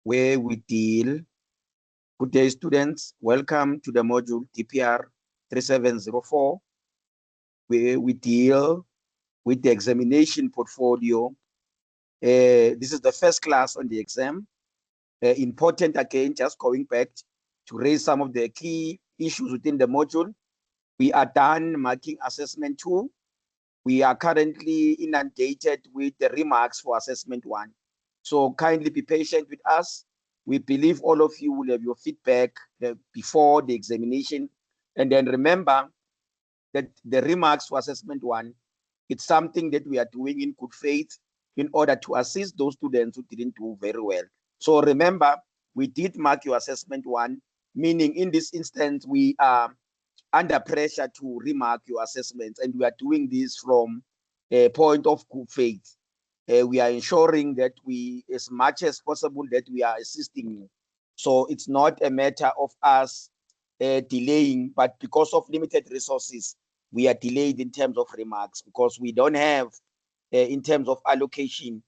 where we deal. Good day, students. Welcome to the module DPR3704, where we deal with the examination portfolio. This is the first class on the exam. Important again, just going back to raise some of the key issues within the module. We are done marking assessment 2. We are currently inundated with the remarks for assessment 1. So kindly be patient with us. We believe all of you will have your feedback before the examination. And then remember that the remarks for assessment 1, it's something that we are doing in good faith in order to assist those students who didn't do very well. So remember, we did mark your assessment 1, meaning in this instance, we are under pressure to remark your assessments, and we are doing this from a point of good faith. We are ensuring that we, as much as possible, that we are assisting you. So it's not a matter of us delaying, but because of limited resources, we are delayed in terms of remarks because we don't have, in terms of allocation,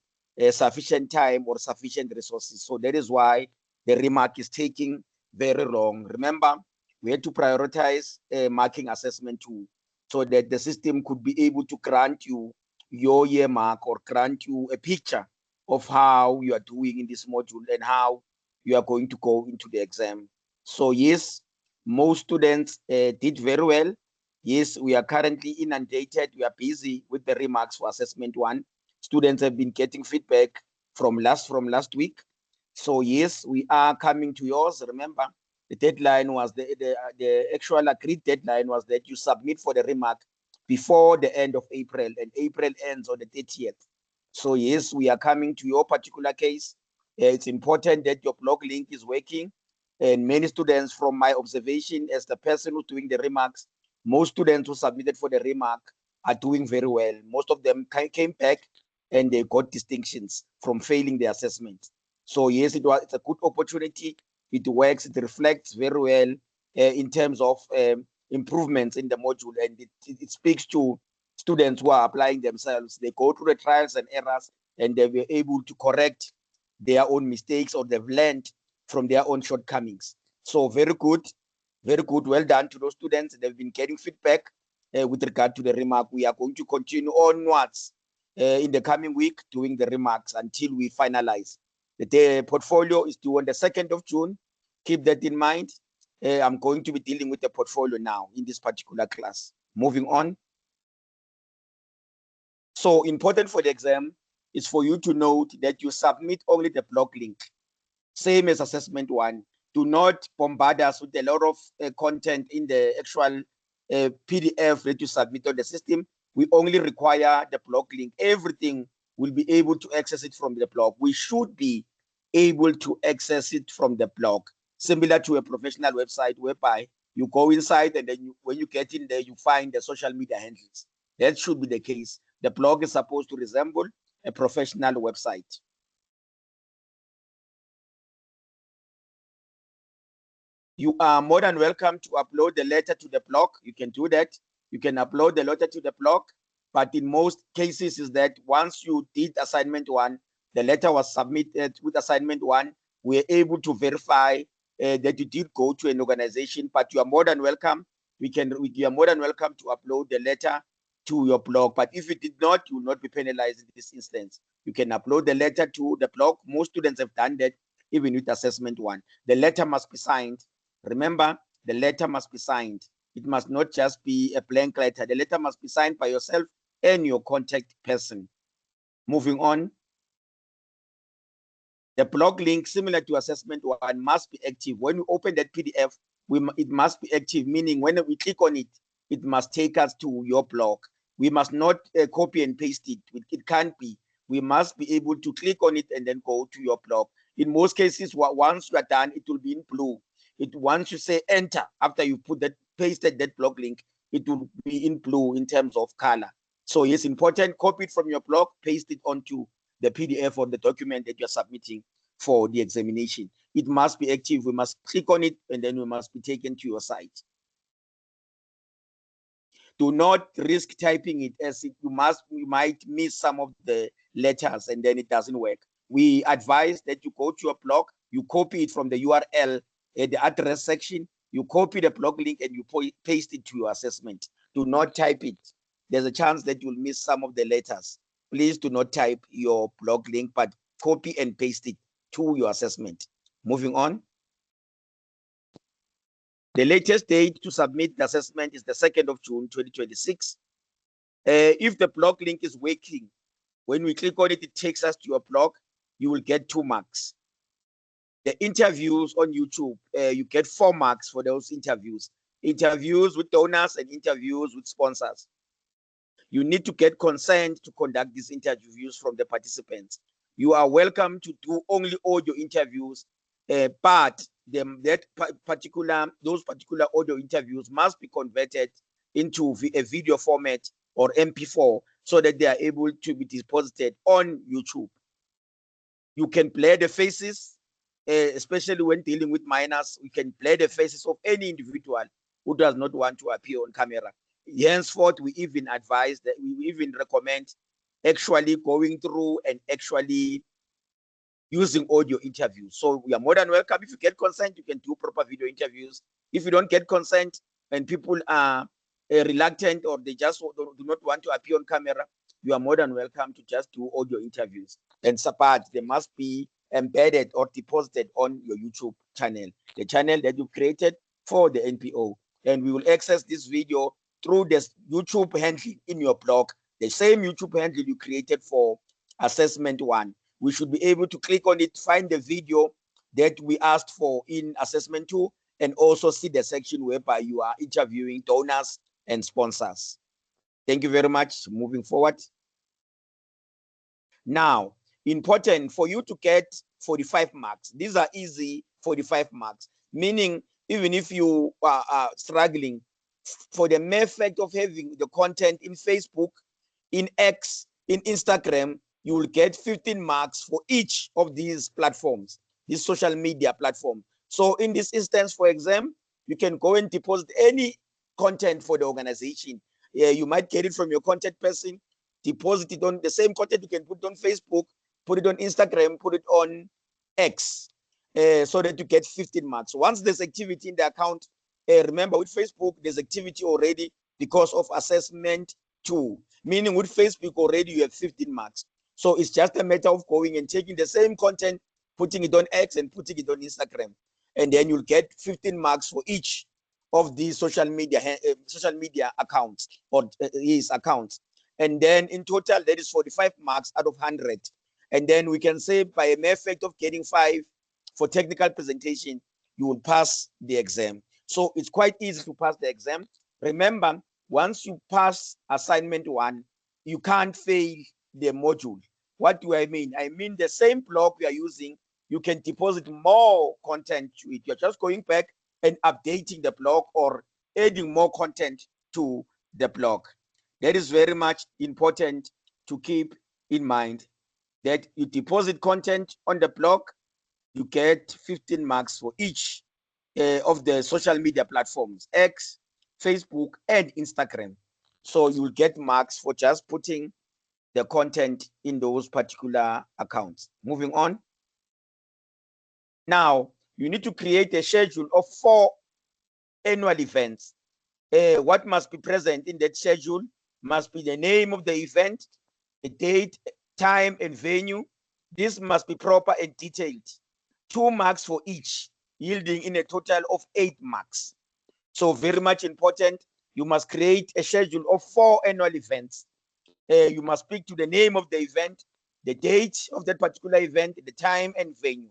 sufficient time or sufficient resources. So that is why the remark is taking very long. Remember, we had to prioritize marking assessment 2 so that the system could be able to grant you your year mark or grant you a picture of how you are doing in this module and how you are going to go into the exam. So yes, most students did very well. Yes, we are currently inundated. We are busy with the remarks for assessment 1. Students have been getting feedback from last week. So yes, we are coming to yours. Remember, the deadline was the actual agreed deadline was that you submit for the remark before the end of April, and April ends on the 30th. So yes, we are coming to your particular case. It's important that your blog link is working, and many students, from my observation as the person who's doing the remarks, most students who submitted for the remark are doing very well. Most of them came back and they got distinctions from failing the assessment. So yes, it's a good opportunity. It works, it reflects very well in terms of improvements in the module, and it speaks to students who are applying themselves. They go through the trials and errors, and they were able to correct their own mistakes, or they've learned from their own shortcomings. So very good, well done to those students. They've been getting feedback with regard to the remark. We are going to continue onwards in the coming week doing the remarks until we finalize. The portfolio is due on the 2nd of June. Keep that in mind. I'm going to be dealing with the portfolio now in this particular class. Moving on. So important for the exam is for you to note that you submit only the blog link. Same as assessment 1. Do not bombard us with a lot of content in the actual PDF that you submit on the system. We only require the blog link. Everything will be able to access it from the blog. We should be able to access it from the blog, similar to a professional website whereby you go inside and then when you get in there, you find the social media handles. That should be the case. The blog is supposed to resemble a professional website. You are more than welcome to upload the letter to the blog. You can do that. You can upload the letter to the blog. But in most cases is that once you did assignment 1, the letter was submitted with assignment 1, we're able to verify that you did go to an organization, but you are more than welcome. You are more than welcome to upload the letter to your blog. But if you did not, you will not be penalized in this instance. You can upload the letter to the blog. Most students have done that, even with assessment 1. The letter must be signed. Remember, the letter must be signed. It must not just be a blank letter. The letter must be signed by yourself and your contact person. Moving on. The blog link, similar to assessment 1, must be active. When we open that PDF, it must be active, meaning when we click on it, it must take us to your blog. We must not copy and paste it. It can't be. We must be able to click on it and then go to your blog. In most cases, once you are done, it will be in blue. Once you say enter, after you pasted that blog link, it will be in blue in terms of color. So it's important, copy it from your blog, paste it onto the PDF or the document that you're submitting for the examination. It must be active. We must click on it and then we must be taken to your site. Do not risk typing it, as you might miss some of the letters and then it doesn't work. We advise that you go to your blog, you copy it from the URL at the address section, you copy the blog link and you paste it to your assessment. Do not type it. There's a chance that you'll miss some of the letters. Please do not type your blog link, but copy and paste it to your assessment. Moving on. The latest date to submit the assessment is the 2nd of June, 2026. If the blog link is working, when we click on it, it takes us to your blog, you will get 2 marks. The interviews on YouTube, you get 4 marks for those interviews. Interviews with donors and interviews with sponsors. You need to get consent to conduct these interviews from the participants. You are welcome to do only audio interviews, but those particular audio interviews must be converted into a video format or MP4 so that they are able to be deposited on YouTube. You can blur the faces, especially when dealing with minors. We can blur the faces of any individual who does not want to appear on camera. Henceforth, we even advise that we even recommend actually going through and actually using audio interviews. So we are more than welcome. If you get consent, you can do proper video interviews. If you don't get consent and people are reluctant or they just do not want to appear on camera, you are more than welcome to just do audio interviews. And support, they must be embedded or deposited on your YouTube channel, the channel that you created for the NPO. And we will access this video through this YouTube handle in your blog, the same YouTube handle you created for assessment 1. We should be able to click on it, find the video that we asked for in assessment 2, and also see the section whereby you are interviewing donors and sponsors. Thank you very much. Moving forward. Now, important for you to get 45 marks. These are easy 45 marks, meaning even if you are struggling, for the mere fact of having the content in Facebook, in X, in Instagram, you will get 15 marks for each of these platforms, this social media platform. So in this instance, for example, you can go and deposit any content for the organization. You might get it from your content person, deposit it on the same content. You can put it on Facebook, put it on Instagram, put it on X, so that you get 15 marks. Once there's activity in the account, remember with Facebook, there's activity already because of assessment 2, meaning with Facebook already you have 15 marks. So it's just a matter of going and taking the same content, putting it on X and putting it on Instagram. And then you'll get 15 marks for each of these social media accounts or his accounts. And then in total, that is 45 marks out of 100. And then we can say by a mere fact of getting 5 for technical presentation, you will pass the exam. So it's quite easy to pass the exam. Remember, once you pass assignment 1, you can't fail the module. What do I mean? I mean the same blog we are using, you can deposit more content to it. You're just going back and updating the blog or adding more content to the blog. That is very much important to keep in mind, that you deposit content on the blog, you get 15 marks for each of the social media platforms, X, Facebook, and Instagram. So you will get marks for just putting the content in those particular accounts. Moving on. Now, you need to create a schedule of 4 annual events. What must be present in that schedule must be the name of the event, the date, time, and venue. This must be proper and detailed. 2 marks for each, yielding in a total of 8 marks. So very much important, you must create a schedule of 4 annual events. You must speak to the name of the event, the date of that particular event, the time and venue.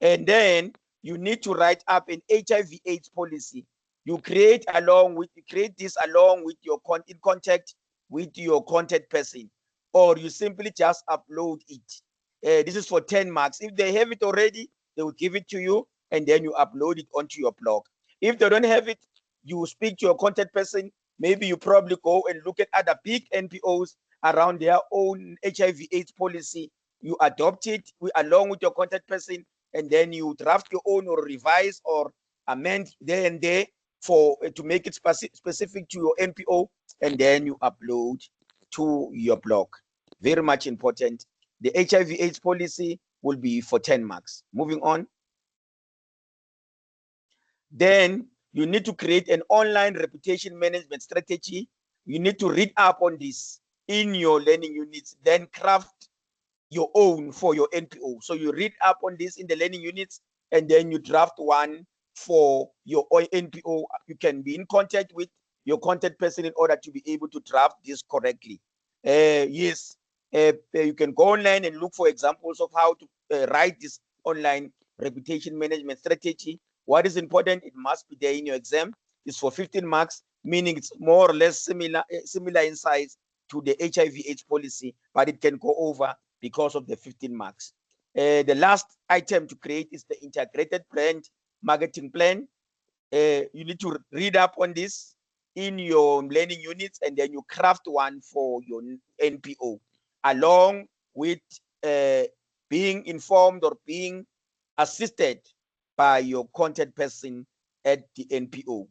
And then you need to write up an HIV/AIDS policy. You create this along with your in contact with your contact person, or you simply just upload it. This is for 10 marks. If they have it already, they will give it to you, and then you upload it onto your blog. If they don't have it, you speak to your contact person. Maybe you probably go and look at other big NPOs around their own HIV/AIDS policy. You adopt it along with your contact person, and then you draft your own or revise or amend there and there to make it specific to your NPO, and then you upload to your blog. Very much important. The HIV/AIDS policy will be for 10 marks. Moving on. Then you need to create an online reputation management strategy. You need to read up on this in your learning units, then craft your own for your NPO. So you read up on this in the learning units, and then you draft one for your NPO. You can be in contact with your content person in order to be able to draft this correctly. Yes, you can go online and look for examples of how to write this online reputation management strategy. What is important, it must be there in your exam. It's for 15 marks, meaning it's more or less similar in size to the HIV/AIDS policy, but it can go over because of the 15 marks. The last item to create is the integrated brand marketing plan. You need to read up on this in your learning units, and then you craft one for your NPO, along with being informed or being assisted by your content person at the NPO.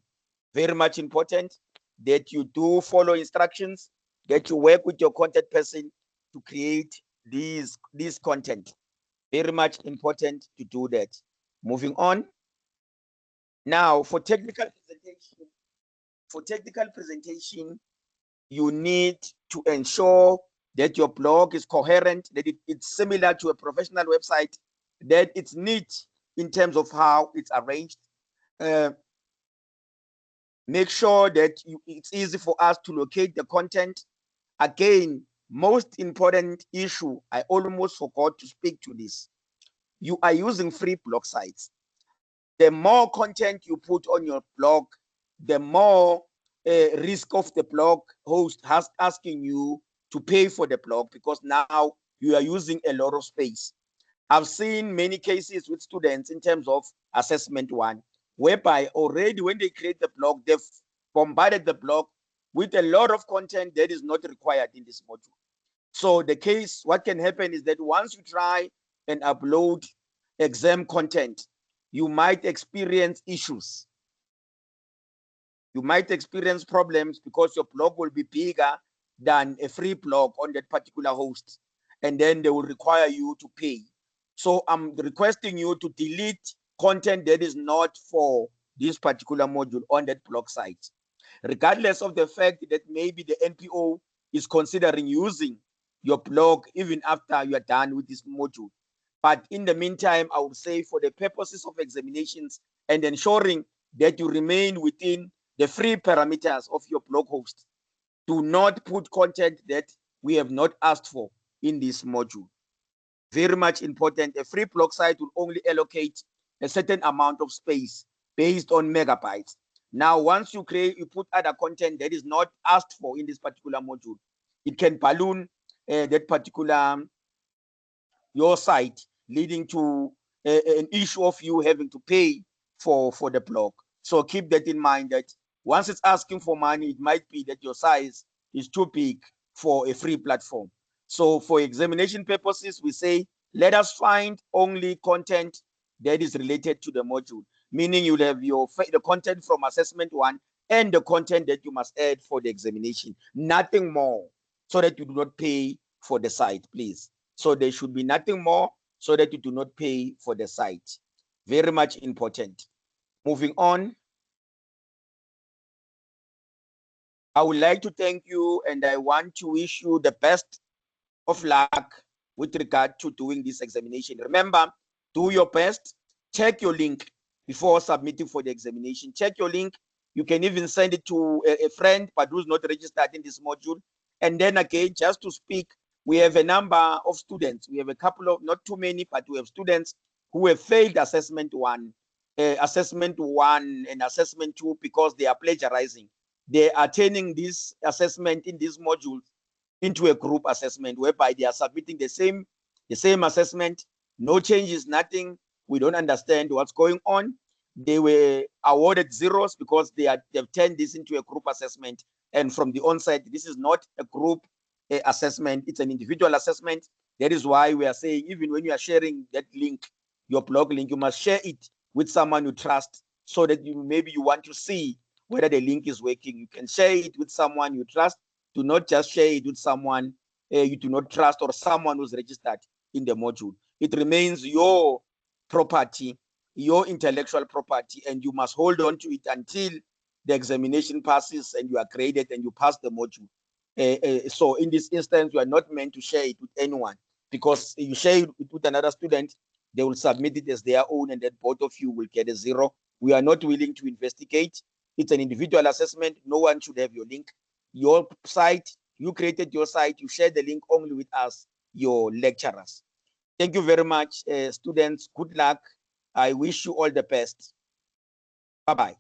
Very much important that you do follow instructions, that you work with your content person to create these content. Very much important to do that. Moving on. Now, for technical presentation, you need to ensure that your blog is coherent, that it's similar to a professional website, that it's neat in terms of how it's arranged. Make sure that it's easy for us to locate the content. Again, most important issue, I almost forgot to speak to this. You are using free blog sites. The more content you put on your blog, the more risk of the blog host has asking you to pay for the blog, because now you are using a lot of space. I've seen many cases with students in terms of assessment one, whereby already when they create the blog, they've bombarded the blog with a lot of content that is not required in this module. So the case, what can happen is that once you try and upload exam content, you might experience issues. You might experience problems because your blog will be bigger than a free blog on that particular host, and then they will require you to pay. So I'm requesting you to delete content that is not for this particular module on that blog site, regardless of the fact that maybe the NPO is considering using your blog even after you are done with this module. But in the meantime, I would say for the purposes of examinations and ensuring that you remain within the free parameters of your blog host, do not put content that we have not asked for in this module. Very much important. A free blog site will only allocate a certain amount of space based on megabytes. Now, once you put other content that is not asked for in this particular module, it can balloon that particular your site, leading to an issue of you having to pay for the blog. So keep that in mind, that once it's asking for money, it might be that your size is too big for a free platform. So for examination purposes, we say, let us find only content that is related to the module, meaning you'll have the content from assessment one and the content that you must add for the examination, nothing more, so that you do not pay for the site, please. So there should be nothing more, so that you do not pay for the site. Very much important. Moving on. I would like to thank you, and I want to wish you the best of luck with regard to doing this examination. Remember, do your best. Check your link before submitting for the examination. Check your link. You can even send it to a friend, but who's not registered in this module. And then again, just to speak, we have a number of students. We have a couple of, not too many, but we have students who have failed assessment one and assessment two because they are plagiarizing. They are turning this assessment in this module into a group assessment, whereby they are submitting the same assessment, no changes, nothing. We don't understand what's going on. They were awarded zeros because they've turned this into a group assessment. And from the onset, this is not a group assessment, it's an individual assessment. That is why we are saying, even when you are sharing that link, your blog link, you must share it with someone you trust, so that maybe you want to see whether the link is working. You can share it with someone you trust. Do not just share it with someone you do not trust, or someone who's registered in the module. It remains your property your intellectual property, and you must hold on to it until the examination passes and you are graded and you pass the module. So in this instance, you are not meant to share it with anyone, because you share it with another student, they will submit it as their own, and then both of you will get a 0. We are not willing to investigate. It's an individual assessment. No one should have your link. Your site, you created your site, you share the link only with us, your lecturers. Thank you very much, students. Good luck. I wish you all the best. Bye-bye.